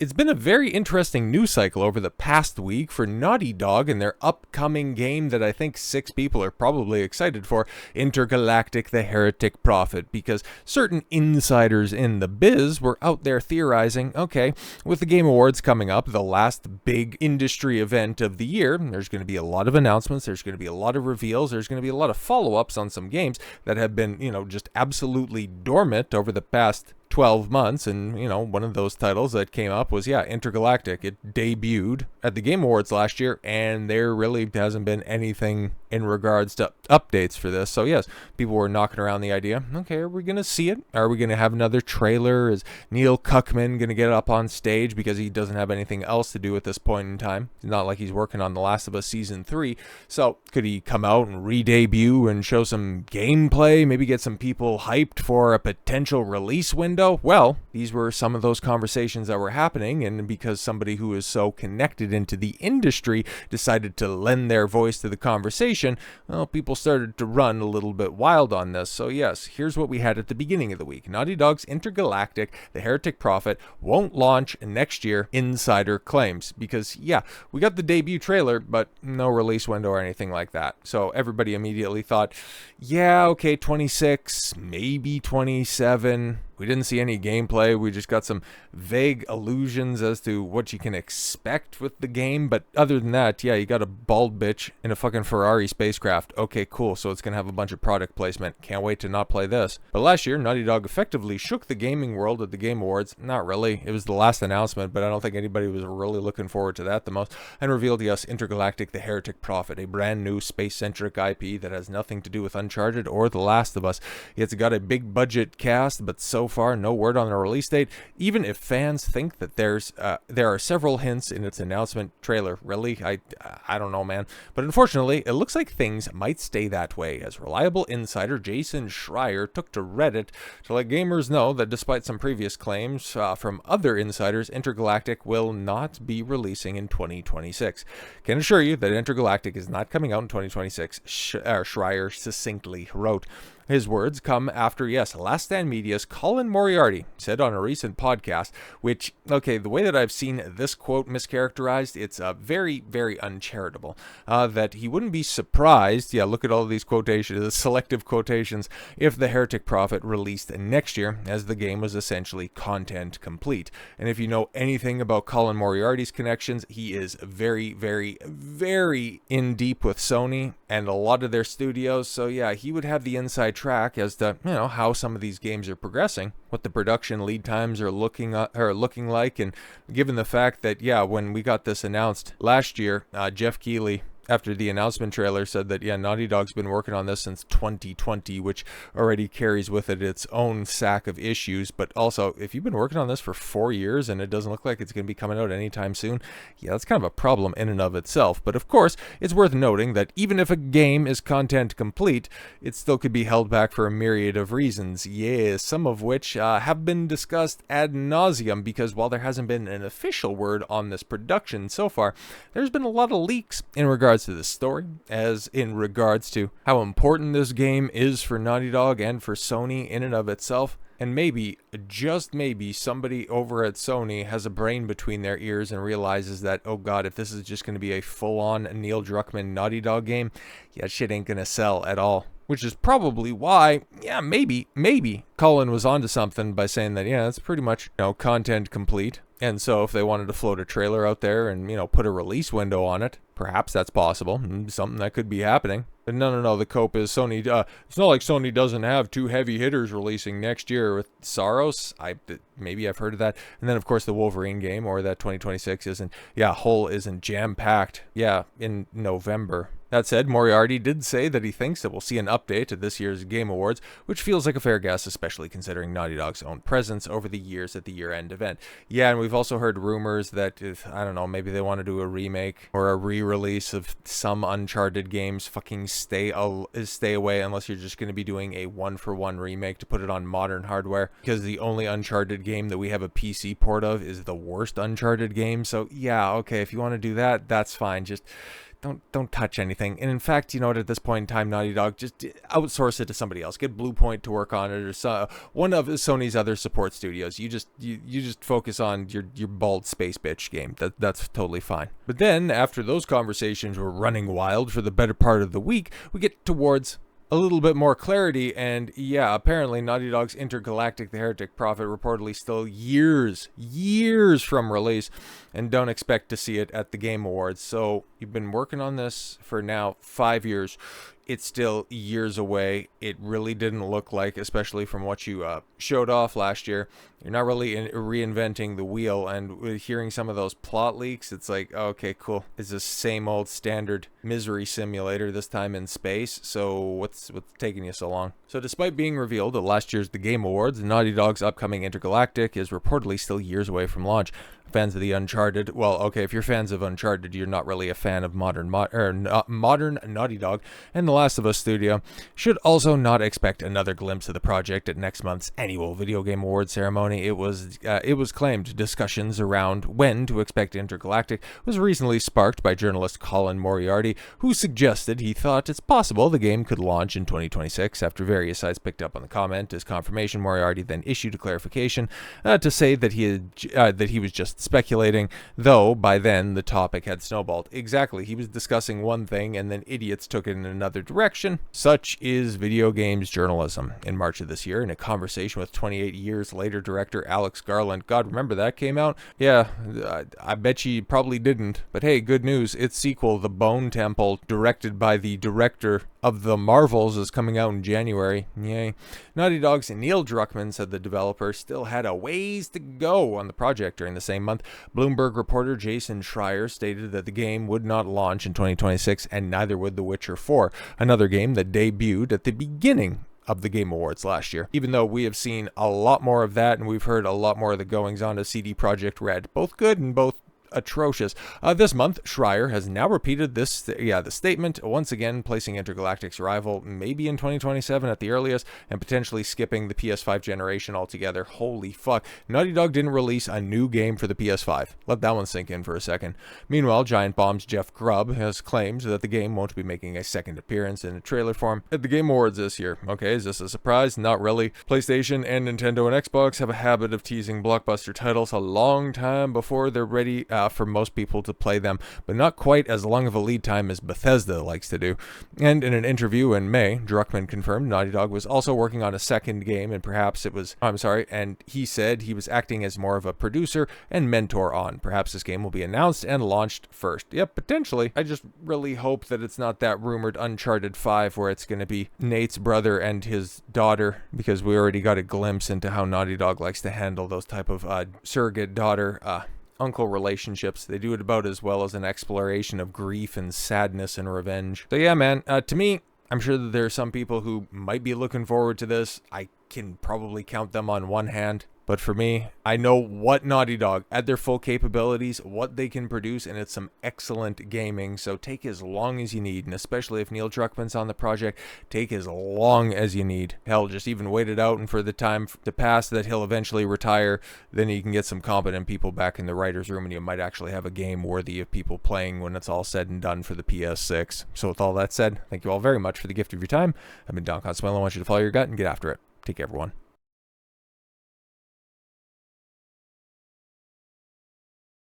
It's been a very interesting news cycle over the past week for Naughty Dog and their upcoming game that I think 6 people are probably excited for, Intergalactic, the Heretic Prophet, because certain insiders in the biz were out there theorizing, okay, with the Game Awards coming up, the last big industry event of the year, there's going to be a lot of announcements, there's going to be a lot of reveals, there's going to be a lot of follow-ups on some games that have been, just absolutely dormant over the past 12 months, and one of those titles that came up was Intergalactic. It debuted at the Game Awards last year, and there really hasn't been anything in regards to updates for this. So yes, people were knocking around the idea, okay, are we gonna see it? Are we gonna have another trailer? Is Neil Druckmann gonna get up on stage because he doesn't have anything else to do at this point in time? It's not like he's working on The Last of Us Season 3, so could he come out and re-debut and show some gameplay, maybe get some people hyped for a potential release window? Well, these were some of those conversations that were happening, and because somebody who is so connected into the industry decided to lend their voice to the conversation, well, people started to run a little bit wild on this. So yes, here's what we had at the beginning of the week. Naughty Dog's Intergalactic, the Heretic Prophet, won't launch next year, insider claims. Because we got the debut trailer, but no release window or anything like that. So everybody immediately thought, okay, 26, maybe 27. We didn't see any gameplay. We just got some vague allusions as to what you can expect with the game. But other than that, you got a bald bitch in a fucking Ferrari spacecraft. Okay, cool. So it's going to have a bunch of product placement. Can't wait to not play this. But last year, Naughty Dog effectively shook the gaming world at the Game Awards. Not really. It was the last announcement, but I don't think anybody was really looking forward to that the most. And revealed to us Intergalactic, the Heretic Prophet, a brand new space-centric IP that has nothing to do with Uncharted or The Last of Us. It's got a big budget cast, but so far no word on a release date, even if fans think that there are several hints in its announcement trailer. Really, I don't know, man, but unfortunately it looks like things might stay that way, as reliable insider Jason Schreier took to Reddit to let gamers know that despite some previous claims from other insiders, Intergalactic will not be releasing in 2026. Can assure you that Intergalactic is not coming out in 2026, Schreier succinctly wrote. His words come after, Last Stand Media's Colin Moriarty said on a recent podcast, which, the way that I've seen this quote mischaracterized, it's very, very uncharitable, that he wouldn't be surprised, look at all of these quotations, selective quotations, if the Heretic Prophet released next year, as the game was essentially content complete. And if you know anything about Colin Moriarty's connections, he is very, very, very in deep with Sony and a lot of their studios, so he would have the inside track as to how some of these games are progressing, what the production lead times are looking like, and given the fact that when we got this announced last year, Jeff Keighley, after the announcement trailer, said that Naughty Dog's been working on this since 2020, which already carries with it its own sack of issues. But also, if you've been working on this for 4 years and it doesn't look like it's going to be coming out anytime soon, that's kind of a problem in and of itself. But of course, it's worth noting that even if a game is content complete, it still could be held back for a myriad of reasons, some of which have been discussed ad nauseum, because while there hasn't been an official word on this production so far, there's been a lot of leaks in regards to the story, as in regards to how important this game is for Naughty Dog and for Sony in and of itself. And maybe, just maybe, somebody over at Sony has a brain between their ears and realizes that, oh god, if this is just going to be a full-on Neil Druckmann Naughty Dog game, shit ain't going to sell at all. Which is probably why, maybe Colin was onto something by saying that, it's pretty much, content complete. And so if they wanted to float a trailer out there and, put a release window on it, perhaps that's possible. Something that could be happening. But no, the cope is Sony. It's not like Sony doesn't have 2 heavy hitters releasing next year with Saros. Maybe I've heard of that. And then, of course, the Wolverine game, or that 2026 isn't, Hull isn't jam-packed, in November. That said, Moriarty did say that he thinks that we'll see an update at this year's Game Awards, which feels like a fair guess, especially considering Naughty Dog's own presence over the years at the year-end event. And we've also heard rumors that, maybe they want to do a remake or a re-release of some Uncharted games. Fucking stay away unless you're just going to be doing a one-for-one remake to put it on modern hardware, because the only Uncharted game that we have a PC port of is the worst Uncharted game. So, if you want to do that, that's fine. Just don't touch anything. And in fact, you know what, at this point in time, Naughty Dog, just outsource it to somebody else. Get Bluepoint to work on it, or one of Sony's other support studios. You just focus on your bald space bitch game. That's totally fine. But then, after those conversations were running wild for the better part of the week, we get towards a little bit more clarity, and yeah, apparently Naughty Dog's Intergalactic, the Heretic Prophet, reportedly still years from release, and don't expect to see it at the Game Awards. So you've been working on this for now 5 years. It's still years away. It really didn't look like, especially from what you showed off last year, you're not really reinventing the wheel. And with hearing some of those plot leaks, it's like, okay, cool. It's the same old standard misery simulator, this time in space. So what's taking you so long? So despite being revealed at last year's The Game Awards, Naughty Dog's upcoming Intergalactic is reportedly still years away from launch. Fans of the Uncharted, well, okay, if you're fans of Uncharted, you're not really a fan of modern Naughty Dog, and The Last of Us studio should also not expect another glimpse of the project at next month's annual Video Game Awards ceremony. It was claimed discussions around when to expect Intergalactic was recently sparked by journalist Colin Moriarty, who suggested he thought it's possible the game could launch in 2026. After various sites picked up on the comment as confirmation, Moriarty then issued a clarification to say that he was just speculating, though by then the topic had snowballed. Exactly, he was discussing one thing and then idiots took it in another direction. Such is video games journalism. In March of this year, in a conversation with 28 Years Later director Alex Garland, God, remember that came out? Yeah, I bet you probably didn't, but hey, good news, its sequel, The Bone Temple, directed by the director of The Marvels, is coming out in January. Yay. Naughty Dog's Neil Druckmann said the developer still had a ways to go on the project during the same month. Bloomberg reporter Jason Schreier stated that the game would not launch in 2026, and neither would The Witcher 4, another game that debuted at the beginning of the Game Awards last year. Even though we have seen a lot more of that, and we've heard a lot more of the goings on of CD Projekt Red, both good and both atrocious. This month, Schreier has now repeated the statement, once again placing Intergalactic's arrival maybe in 2027 at the earliest, and potentially skipping the PS5 generation altogether. Holy fuck. Naughty Dog didn't release a new game for the PS5. Let that one sink in for a second. Meanwhile, Giant Bomb's Jeff Grubb has claimed that the game won't be making a second appearance in a trailer form at the Game Awards this year. Okay, is this a surprise? Not really. PlayStation and Nintendo and Xbox have a habit of teasing blockbuster titles a long time before they're ready for most people to play them, but not quite as long of a lead time as Bethesda likes to do. And in an interview in May, Druckmann confirmed Naughty Dog was also working on a second game, and and he said he was acting as more of a producer and mentor on. Perhaps this game will be announced and launched first. Yep, potentially. I just really hope that it's not that rumored Uncharted 5 where it's going to be Nate's brother and his daughter, because we already got a glimpse into how Naughty Dog likes to handle those type of surrogate daughter uncle relationships. They do it about as well as an exploration of grief and sadness and revenge. So yeah, man, to me, I'm sure that there are some people who might be looking forward to this. I can probably count them on one hand. But for me, I know what Naughty Dog, at their full capabilities, what they can produce, and it's some excellent gaming. So take as long as you need, and especially if Neil Druckmann's on the project, take as long as you need. Hell, just even wait it out, and for the time to pass that he'll eventually retire, then you can get some competent people back in the writer's room, and you might actually have a game worthy of people playing when it's all said and done for the PS6. So with all that said, thank you all very much for the gift of your time. I've been Don Consuelo. I want you to follow your gut and get after it. Take care, everyone.